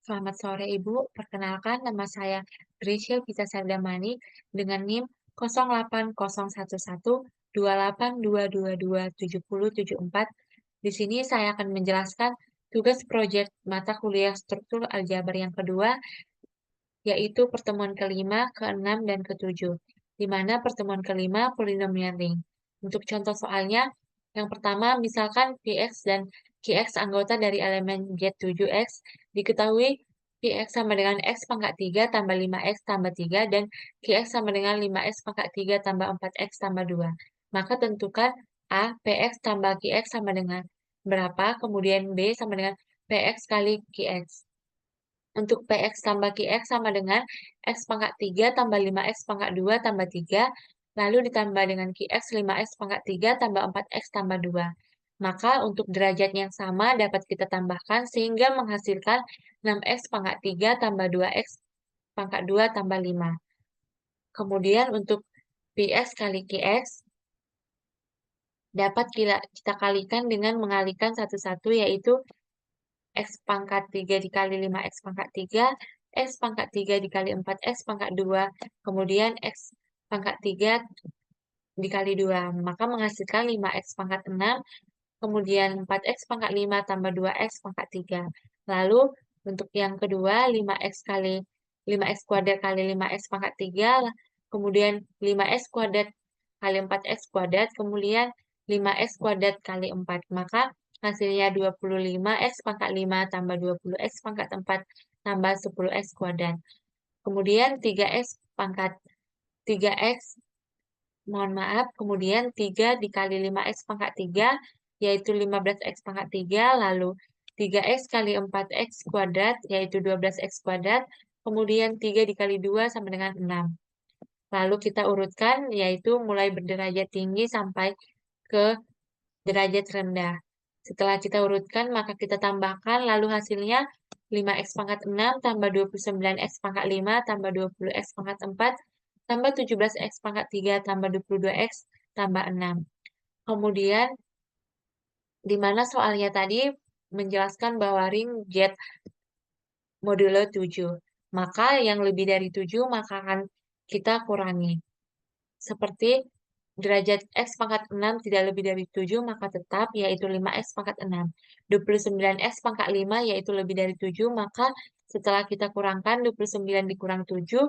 Selamat sore Ibu, perkenalkan nama saya Grisel Pita Sardamani dengan NIM 080128222774. Di sini saya akan menjelaskan tugas proyek mata kuliah struktur aljabar yang kedua, yaitu pertemuan kelima, keenam, dan ketujuh, di mana pertemuan kelima polinomial ring. Untuk contoh soalnya, yang pertama misalkan Px dan Qx anggota dari elemen Z7X, diketahui Px sama dengan X pangkat 3 tambah 5X tambah 3, dan Qx sama dengan 5X pangkat 3 tambah 4X tambah 2. Maka tentukan A, Px tambah Qx sama dengan berapa, kemudian B sama dengan Px kali Qx. Untuk Px tambah Qx sama dengan X pangkat 3 tambah 5X pangkat 2 tambah 3, lalu ditambah dengan Qx 5X pangkat 3 tambah 4X tambah 2. Maka untuk derajat yang sama dapat kita tambahkan sehingga menghasilkan 6X pangkat 3 tambah 2X pangkat 2 tambah 5. Kemudian untuk Px kali Qx dapat kita kalikan dengan mengalikan satu-satu, yaitu X pangkat 3 dikali 5X pangkat 3, X pangkat 3 dikali 4X pangkat 2, kemudian X pangkat 3 dikali 2, maka menghasilkan 5X pangkat 6, kemudian 4X pangkat 5 tambah 2X pangkat 3. Lalu untuk yang kedua, 5X kuadrat kali 5X pangkat 3, kemudian 5X kuadrat kali 4X kuadrat, kemudian 5X kuadrat kali 4. Maka hasilnya 25X pangkat 5 tambah 20X pangkat 4 tambah 10X kuadrat. Kemudian 3X, mohon maaf, kemudian 3 dikali 5X pangkat 3, yaitu 15X pangkat 3, lalu 3X kali 4X kuadrat, yaitu 12X kuadrat, kemudian 3 dikali 2 sama dengan 6. Lalu kita urutkan, yaitu mulai berderajat tinggi sampai ke derajat rendah. Setelah kita urutkan, maka kita tambahkan, lalu hasilnya 5X pangkat 6 tambah 29X pangkat 5 tambah 20X pangkat 4 tambah 17X pangkat 3 tambah 22X tambah 6. Kemudian, di mana soalnya tadi menjelaskan bahwa ring Z modulo 7. Maka yang lebih dari 7 maka akan kita kurangi. Seperti derajat X pangkat 6 tidak lebih dari 7, maka tetap, yaitu 5X pangkat 6. 29X pangkat 5, yaitu lebih dari 7, maka setelah kita kurangkan 29 dikurang 7,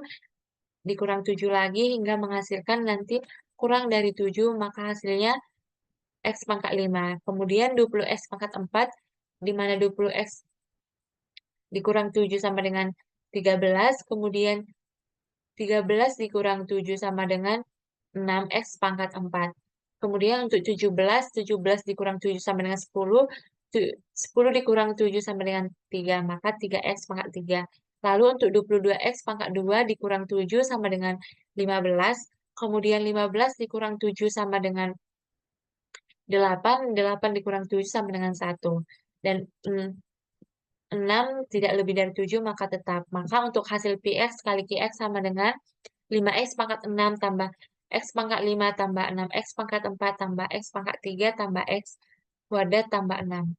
dikurang 7 lagi hingga menghasilkan nanti kurang dari 7, maka hasilnya X pangkat 5. Kemudian 20X pangkat 4, di mana 20X dikurang 7 sama dengan 13, kemudian 13 dikurang 7 sama dengan 6X pangkat 4. Kemudian untuk 17, 17 dikurang 7 sama dengan 10, 10 dikurang 7 sama dengan 3, maka 3X pangkat 3. Lalu untuk 22X pangkat 2 dikurang 7 sama dengan 15, kemudian 15 dikurang 7 sama dengan 8, 8 dikurang 7 sama dengan 1. Dan 6 tidak lebih dari 7, maka tetap. Maka untuk hasil Px kali Qx sama dengan 5X pangkat 6 tambah X pangkat 5 tambah 6X pangkat 4 tambah X pangkat 3 tambah X kuadrat tambah 6.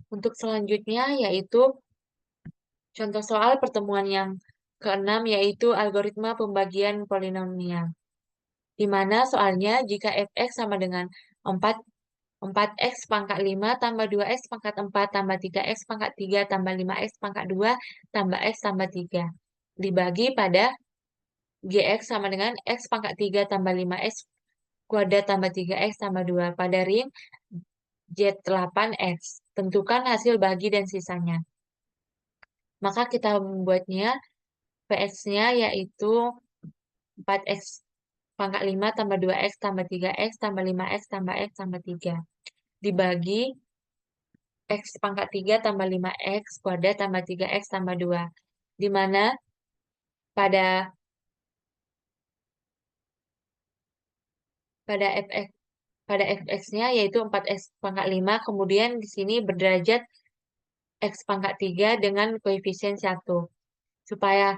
Untuk selanjutnya yaitu contoh soal pertemuan yang keenam, yaitu algoritma pembagian polinomial. Di mana soalnya jika fx sama dengan 4, 4x pangkat 5 tambah 2x pangkat 4 tambah 3x pangkat 3 tambah 5x pangkat 2 tambah x tambah 3 dibagi pada gx sama dengan x pangkat 3 tambah 5x kuadrat tambah 3x tambah 2 pada ring Z8X. Tentukan hasil bagi dan sisanya. Maka kita membuatnya Px-nya yaitu 4x pangkat 5 tambah 2x tambah 3x tambah 5x tambah x tambah 3 dibagi x pangkat 3 tambah 5x kuadrat tambah 3x tambah 2, di mana pada fx pada fx-nya yaitu 4x pangkat 5, kemudian di sini berderajat x pangkat 3 dengan koefisien 1. Supaya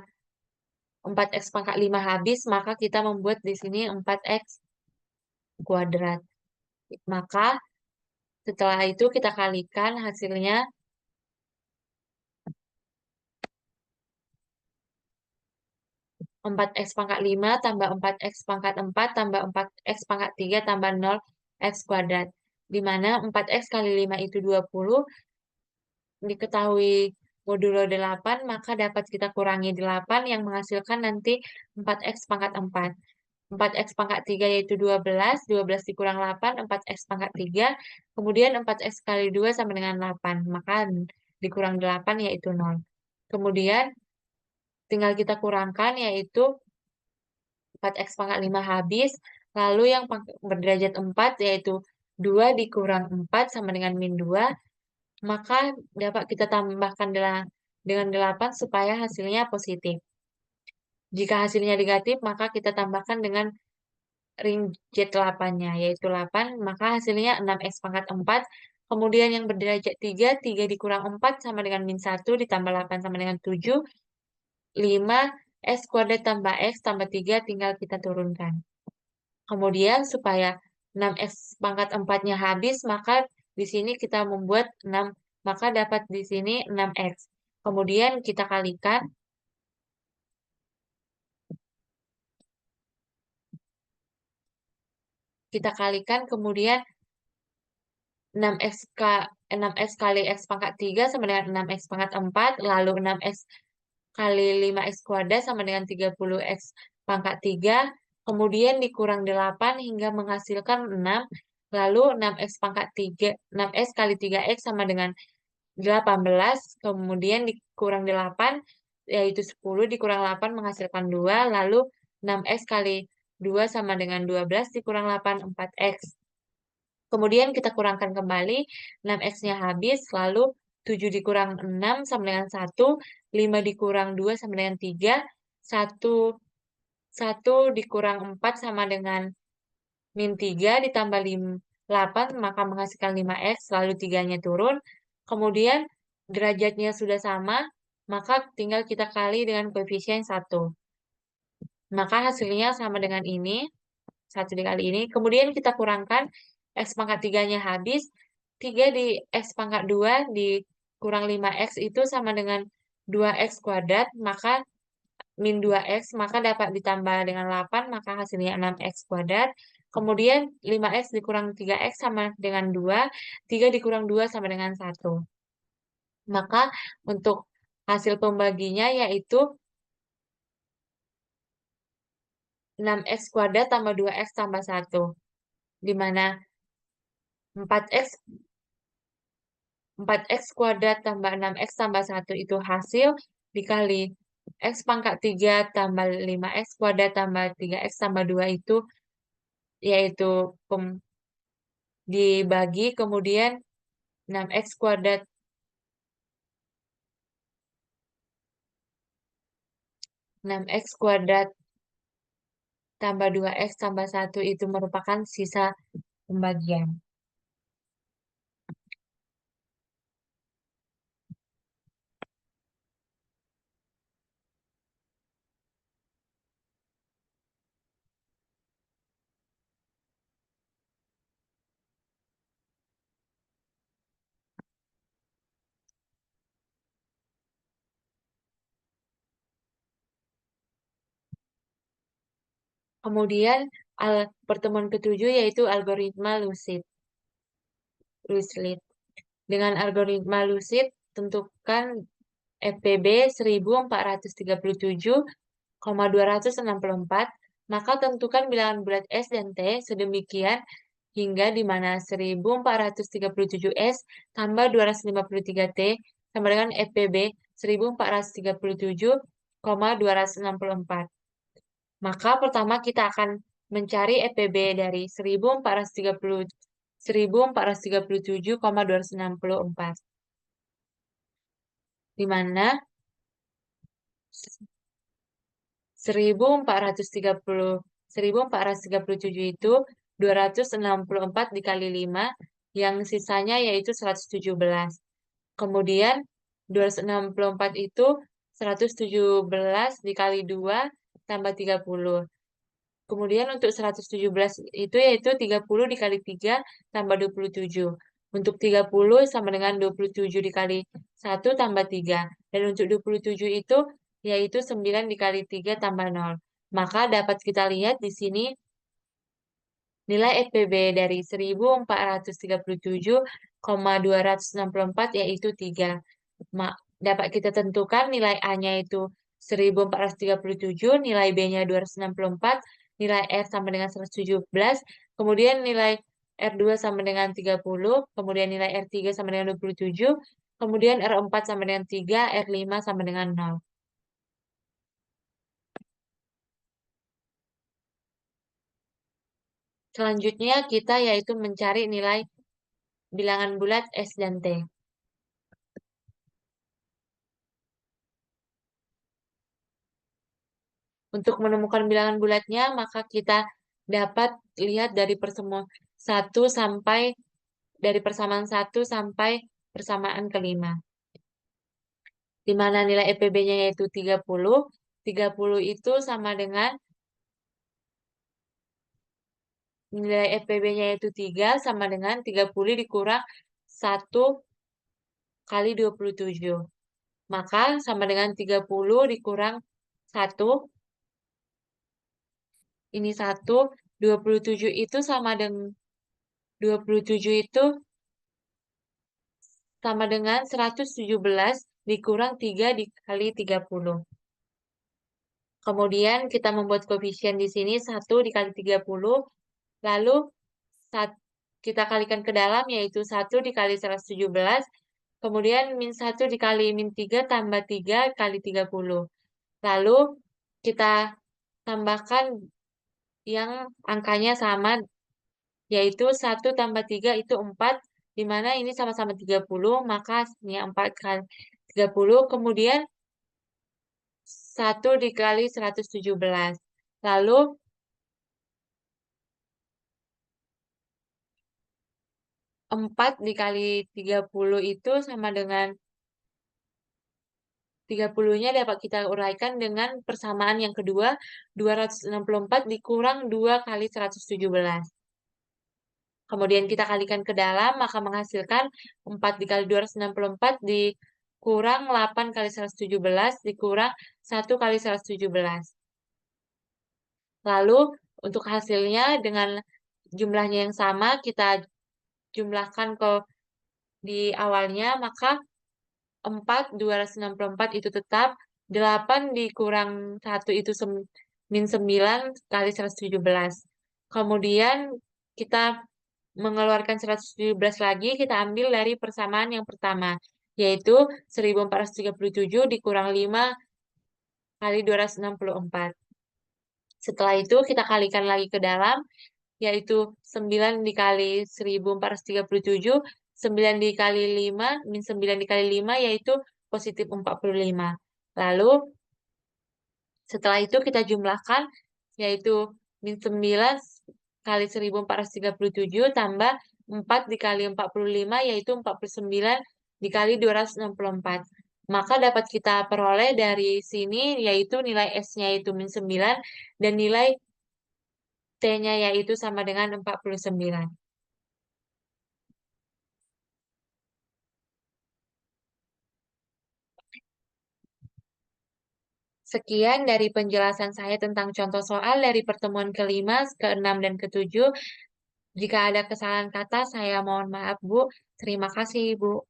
4x pangkat 5 habis, maka kita membuat di sini 4x kuadrat. Maka setelah itu kita kalikan hasilnya 4x pangkat 5 tambah 4x pangkat 4 tambah 4x pangkat 3 tambah 0x kuadrat. Di mana 4x kali 5 itu 20, diketahui modulo 8, maka dapat kita kurangi 8 yang menghasilkan nanti 4x pangkat 4. 4x pangkat 3 yaitu 12, 12 dikurang 8, 4x pangkat 3, kemudian 4x kali 2 sama dengan 8, maka dikurang 8 yaitu 0. Kemudian tinggal kita kurangkan yaitu 4x pangkat 5 habis, lalu yang berderajat 4 yaitu 2 dikurang 4 sama dengan min 2, maka dapat kita tambahkan dengan 8 supaya hasilnya positif. Jika hasilnya negatif, maka kita tambahkan dengan ring Z8-nya, yaitu 8, maka hasilnya 6x pangkat 4, kemudian yang berderajat 3, 3 dikurang 4 sama dengan min 1, ditambah 8 sama dengan 7, 5, x kuadrat tambah x tambah 3, tinggal kita turunkan. Kemudian supaya 6x pangkat 4-nya habis, maka di sini kita membuat 6, maka dapat di sini 6x. Kemudian kita kalikan, kemudian 6x, 6x kali x pangkat 3 sama dengan 6x pangkat 4, lalu 6x kali 5x kuadrat sama dengan 30x pangkat 3, kemudian dikurang 8 hingga menghasilkan 6, lalu 6x pangkat 3, 6x kali 3x sama dengan 18, kemudian dikurang 8, yaitu 10, dikurang 8 menghasilkan 2, lalu 6x kali 2 sama dengan 12, dikurang 8, 4x. Kemudian kita kurangkan kembali, 6x-nya habis, lalu 7 dikurang 6 sama dengan 1, 5 dikurang 2 sama dengan 3, 1 dikurang 4 sama dengan min 3, ditambah 8, maka menghasilkan 5x, lalu 3-nya turun. Kemudian derajatnya sudah sama, maka tinggal kita kali dengan koefisien 1. Maka hasilnya sama dengan ini. 1 dikali ini. Kemudian kita kurangkan, x pangkat 3-nya habis, 3 di x pangkat 2 dikurang 5x itu sama dengan 2x kuadrat, maka min 2x, maka dapat ditambah dengan 8, maka hasilnya 6x kuadrat. Kemudian 5x dikurang 3x sama dengan 2, 3 dikurang 2 sama dengan 1. Maka untuk hasil pembaginya yaitu 6x kuadrat tambah 2x tambah 1. Di mana 4x kuadrat tambah 6x tambah 1 itu hasil, dikali x pangkat 3 tambah 5x kuadrat tambah 3x tambah 2 itu, yaitu dibagi, kemudian 6x kuadrat 6x kuadrat tambah 2x tambah 1 itu merupakan sisa pembagian. Kemudian pertemuan ketujuh yaitu algoritma Lucid. Dengan algoritma Lucid, tentukan FPB 1437,264, maka tentukan bilangan bulat S dan T sedemikian hingga di mana 1437S tambah 253T sama dengan FPB 1437,264. Maka pertama kita akan mencari FPB dari 1437,264, di mana 1437 itu 264 dikali 5, yang sisanya yaitu 117. Kemudian 264 itu 117 dikali 2 tambah 30. Kemudian untuk 117 itu yaitu 30 dikali 3 tambah 27. Untuk 30 sama dengan 27 dikali 1 tambah 3. Dan untuk 27 itu yaitu 9 dikali 3 tambah 0. Maka dapat kita lihat di sini nilai FPB dari 1437,264 yaitu 3. Dapat kita tentukan nilai A-nya itu 1437, nilai B-nya 264, nilai R sama dengan 117, kemudian nilai R2 sama dengan 30, kemudian nilai R3 sama dengan 27, kemudian R4 sama dengan 3, R5 sama dengan 0. Selanjutnya kita yaitu mencari nilai bilangan bulat S dan T. Untuk menemukan bilangan bulatnya, maka kita dapat lihat dari persamaan 1 sampai persamaan kelima. Di mana nilai EPB-nya yaitu 30. 30 itu sama dengan nilai EPB-nya yaitu 3 sama dengan 30 dikurang 1 kali 27. Maka sama dengan 30 dikurang 1. Ini 1. 27 itu sama dengan 27 itu sama dengan 117 dikurang 3 dikali 30. Kemudian kita membuat koefisien di sini 1 dikali 30, lalu kita kalikan ke dalam yaitu 1 dikali 117, kemudian min 1 dikali min 3 tambah 3 kali 30. Lalu kita tambahkan yang angkanya sama, yaitu 1 tambah 3 itu 4, di mana ini sama-sama 30, maka ini 4 kali 30, kemudian 1 dikali 117. Lalu 4 dikali 30 itu sama dengan 30-nya dapat kita uraikan dengan persamaan yang kedua, 264 dikurang 2 kali 117. Kemudian kita kalikan ke dalam, maka menghasilkan 4 dikali 264 dikurang 8 kali 117 dikurang 1 kali 117. Lalu untuk hasilnya dengan jumlahnya yang sama, kita jumlahkan di awalnya, maka 4, 264 itu tetap, 8 dikurang 1 itu min 9 kali 117. Kemudian kita mengeluarkan 117 lagi, kita ambil dari persamaan yang pertama, yaitu 1437 dikurang 5 kali 264. Setelah itu kita kalikan lagi ke dalam, yaitu 9 dikali 1437, 9 dikali 5, min 9 dikali 5, yaitu positif 45. Lalu, setelah itu kita jumlahkan, yaitu min 9 kali 1437 tambah 4 dikali 45, yaitu 49 dikali 264. Maka dapat kita peroleh dari sini, yaitu nilai S-nya itu min 9, dan nilai T-nya yaitu sama dengan 49. Sekian dari penjelasan saya tentang contoh soal dari pertemuan kelima, keenam, dan ketujuh. Jika ada kesalahan kata, saya mohon maaf, Bu. Terima kasih, Bu.